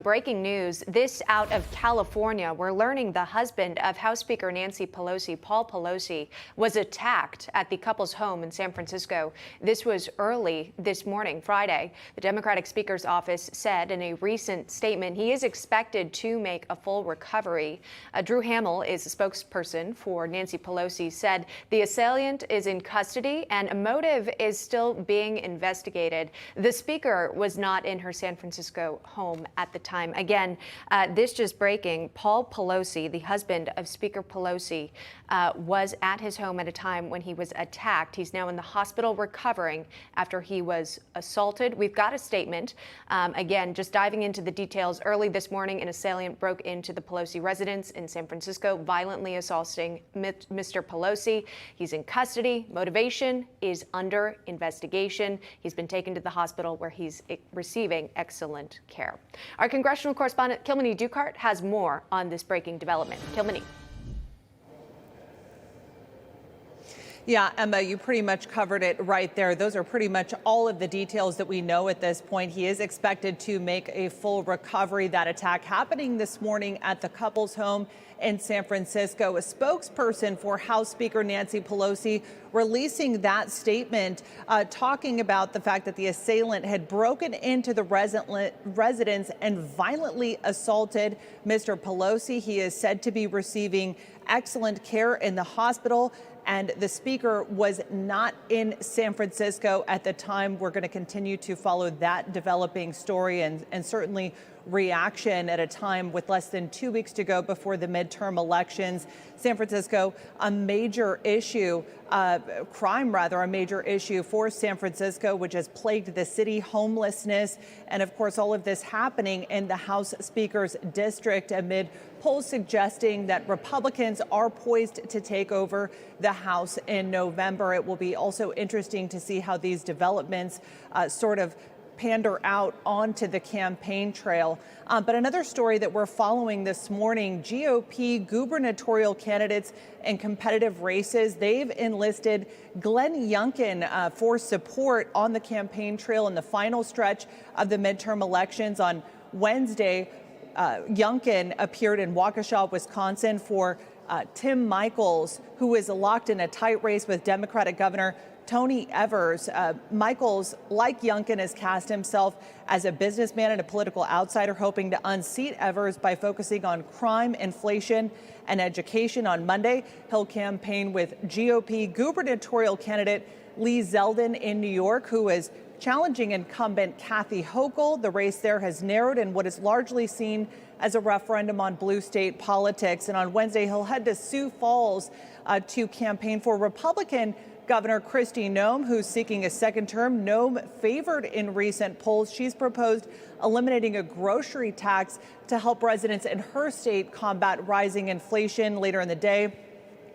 Breaking news, this out of California. We're learning the husband of House Speaker Nancy Pelosi, Paul Pelosi, was attacked at the couple's home in San Francisco. This was early this morning, Friday. The Democratic Speaker's office said in a recent statement he is expected to make a full recovery. Drew Hamill is a spokesperson for Nancy Pelosi, said the assailant is in custody and a motive is still being investigated. The speaker was not in her San Francisco home at the time. Again, this just breaking. Paul Pelosi, the husband of Speaker Pelosi, was at his home at a time when he was attacked. He's now in the hospital recovering after he was assaulted. We've got a statement. Again, just diving into the details. Early this morning, an assailant broke into the Pelosi residence in San Francisco, violently assaulting Mr. Pelosi. He's in custody. Motivation is under investigation. He's been taken to the hospital where he's receiving excellent care. Our congressional correspondent Kilmeny Duchardt has more on this breaking development. Kilmeny. Yeah, Emma, you pretty much covered it right there. Those are pretty much all of the details that we know at this point. He is expected to make a full recovery. That attack happening this morning at the couple's home in San Francisco. A spokesperson for House Speaker Nancy Pelosi releasing that statement, talking about the fact that the assailant had broken into the residence and violently assaulted Mr. Pelosi. He is said to be receiving excellent care in the hospital, and the speaker was not in San Francisco at the time. We're going to continue to follow that developing story and certainly reaction at a time with less than 2 weeks to go before the midterm elections. San Francisco, a major issue, crime rather, a major issue for San Francisco, which has plagued the city, homelessness, and of course all of this happening in the House Speaker's district amid polls suggesting that Republicans are poised to take over the House in November. It will be also interesting to see how these developments sort of pander out onto the campaign trail. But another story that we're following this morning, GOP gubernatorial candidates in competitive races, they've enlisted Glenn Youngkin for support on the campaign trail in the final stretch of the midterm elections. On Wednesday, Youngkin appeared in Waukesha, Wisconsin for Tim Michels, who is locked in a tight race with Democratic Governor Tony Evers. Michels, like Youngkin, has cast himself as a businessman and a political outsider, hoping to unseat Evers by focusing on crime, inflation, and education. On Monday, he'll campaign with GOP gubernatorial candidate Lee Zeldin in New York, who is challenging incumbent Kathy Hochul. The race there has narrowed in what is largely seen as a referendum on blue state politics. And on Wednesday, he'll head to Sioux Falls to campaign for Republican Governor Kristi Noem, who's seeking a second term. Noem favored in recent polls. She's proposed eliminating a grocery tax to help residents in her state combat rising inflation. Later in the day,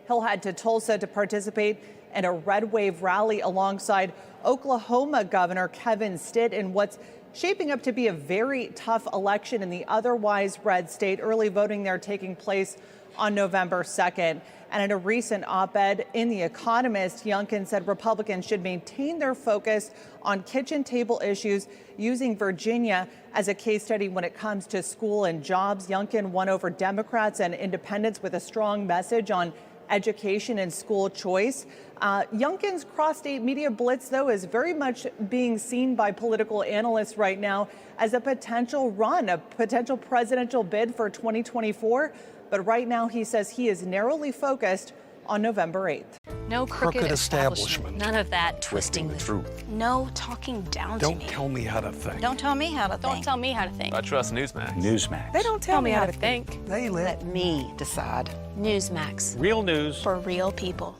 he'll head to Tulsa to participate in a red wave rally alongside Oklahoma Governor Kevin Stitt in what's shaping up to be a very tough election in the otherwise red state. Early voting there taking place on November 2nd. And in a recent op-ed in The Economist, Youngkin said Republicans should maintain their focus on kitchen table issues, using Virginia as a case study when it comes to school and jobs. Youngkin won over Democrats and independents with a strong message on education and school choice. Youngkin's cross-state media blitz, though, is very much being seen by political analysts right now as a potential run, a potential presidential bid for 2024. But right now, he says he is narrowly focused on November 8th. No crooked establishment. None of that twisting the truth. No talking down to me. Don't tell me how to think. Don't tell me how to think. Don't tell me how to think. I trust Newsmax. Newsmax. They don't tell me how to think. They let me decide. Newsmax. Real news For real people.